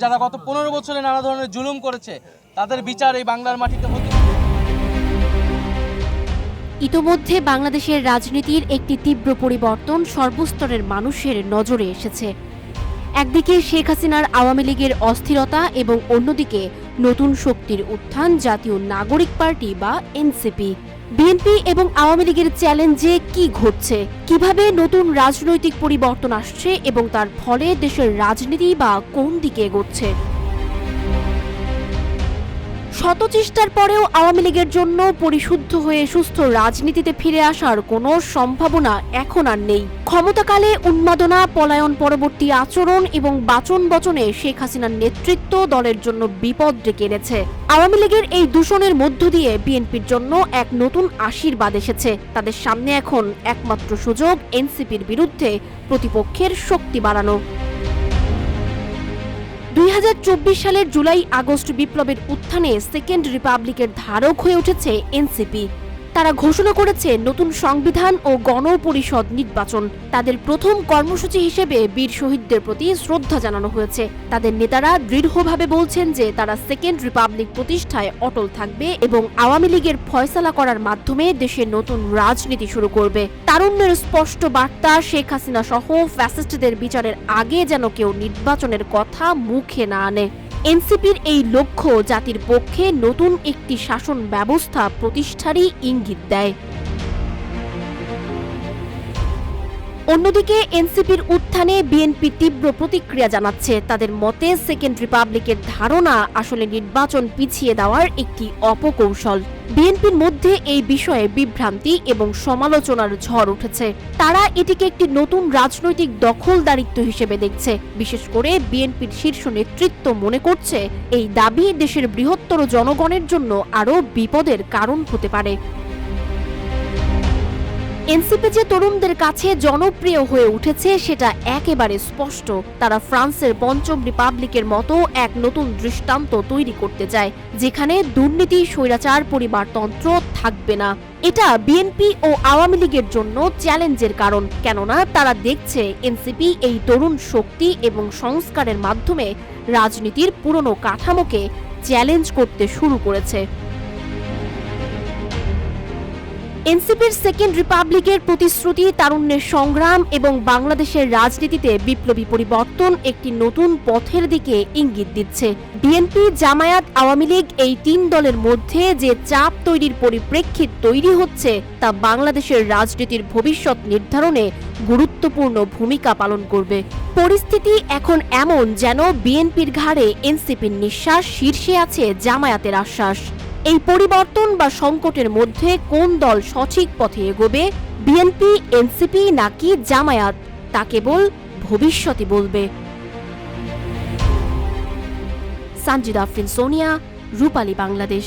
যারা গত 15 বছরে নানা ধরনের জুলুম করেছে তাদের বিচার এই বাংলার মাটিতে হতে। ইতোমধ্যে বাংলাদেশের রাজনীতির একটি তীব্র পরিবর্তন সর্বস্তরের মানুষের নজরে এসেছে। একদিকে শেখ হাসিনার আওয়ামী লীগের অস্থিরতা এবং অন্যদিকে নতুন শক্তির উত্থান জাতীয় নাগরিক পার্টি বা এনসিপি। বিএনপি এবং আওয়ামী লীগের চ্যালেঞ্জে কি ঘটছে, কিভাবে নতুন রাজনৈতিক পরিবর্তন আসছে এবং তার ফলে দেশের রাজনীতি বা কোন দিকে এগোচ্ছে। শত চেষ্টার পরেও আওয়ামী লীগের জন্য পরিশুদ্ধ হয়ে সুস্থ রাজনীতিতে ফিরে আসার কোনো সম্ভাবনা এখন আর নেই। ক্ষমতাকালে উন্মাদনা, পলায়ন পরবর্তী আচরণ এবং বাচন বচনে শেখ হাসিনার নেতৃত্ব দলের জন্য বিপদ ডেকে এনেছে। আওয়ামী লীগের এই দূষণের মধ্য দিয়ে বিএনপির জন্য এক নতুন আশীর্বাদ এসেছে। তাদের সামনে এখন একমাত্র সুযোগ এনসিপির বিরুদ্ধে প্রতিপক্ষের শক্তি বাড়ানো। 2024 সালের জুলাই আগস্ট বিপ্লবের উত্থানে সেকেন্ড রিপাবলিকের ধারক হয়ে উঠেছে এনসিপি। তারা ঘোষণা করেছে নতুন সংবিধান ও গণপরিষদ নির্বাচন। তাদের প্রথম কর্মসূচি হিসেবে বীর শহীদদের প্রতি শ্রদ্ধা জানানো হয়েছে। তাদের নেতারা দৃঢ়ভাবে বলছেন যে তারা সেকেন্ড রিপাবলিক প্রতিষ্ঠায় অটল থাকবে এবং আওয়ামী লীগের ফয়সালা করার মাধ্যমে দেশে নতুন রাজনীতি শুরু করবে। তারুণ্যের স্পষ্ট বার্তা, শেখ হাসিনা সহ ফ্যাসিস্টদের বিচারের আগে যেন কেউ নির্বাচনের কথা মুখে না আনে। এনসিপির এই লক্ষ্য জাতির পক্ষে নতুন একটি শাসন ব্যবস্থা প্রতিষ্ঠারই ইঙ্গিত দেয়। অন্যদিকে এনসিপির উত্থানে বিএনপি তীব্র প্রতিক্রিয়া জানাচ্ছে। তাদের মতে সেকেন্ড রিপাবলিকের ধারণা আসলে নির্বাচন পিছিয়ে দেওয়ার একটি অপকৌশল। বিএনপির মধ্যে এই বিষয়ে বিভ্রান্তি এবং সমালোচনার ঝড় উঠেছে। তারা এটিকে একটি নতুন রাজনৈতিক দখলদারিত্ব হিসেবে দেখছে। বিশেষ করে বিএনপির শীর্ষ নেতৃত্ব মনে করছে এই দাবি দেশের বৃহত্তর জনগণের জন্য আরও বিপদের কারণ হতে পারে। এনসিপি যে তরুণদের কাছে জনপ্রিয় হয়ে উঠেছে সেটা একেবারে স্পষ্ট। তারা ফ্রান্সের পঞ্চম রিপাবলিকের মতো এক নতুন দৃষ্টান্ত তৈরি করতে চায়, যেখানে দুর্নীতি, স্বৈরাচার, পরিবারতন্ত্র থাকবে না। এটা বিএনপি ও আওয়ামী লীগের জন্য চ্যালেঞ্জের কারণ, কেননা তারা দেখছে এনসিপি এই তরুণ শক্তি এবং সংস্কারের মাধ্যমে রাজনীতির পুরনো কাঠামোকে চ্যালেঞ্জ করতে শুরু করেছে। এনসিপির সেকেন্ড রিপাবলিকের প্রতিশ্রুতি, তারুণ্যের সংগ্রাম এবং বাংলাদেশের রাজনীতিতে বিপ্লবী পরিবর্তন একটি নতুন পথের দিকে ইঙ্গিত দিচ্ছে। বিএনপি, জামায়াত, আওয়ামী লীগ এই তিন দলের মধ্যে যে চাপ তৈরির পরিপ্রেক্ষিত তৈরি হচ্ছে তা বাংলাদেশের রাজনীতির ভবিষ্যৎ নির্ধারণে গুরুত্বপূর্ণ ভূমিকা পালন করবে। পরিস্থিতি এখন এমন যেন বিএনপির ঘাড়ে এনসিপির নিঃশ্বাস, শীর্ষে আছে জামায়াতের আশ্বাস। এই পরিবর্তন বা সংকটের মধ্যে কোন দল সঠিক পথে এগোবে, বিএনপি, এনসিপি নাকি জামায়াত, তা কেবল ভবিষ্যতই বলবে। সানজিদা আফরিন, সোনিয়া, রূপালী, বাংলাদেশ।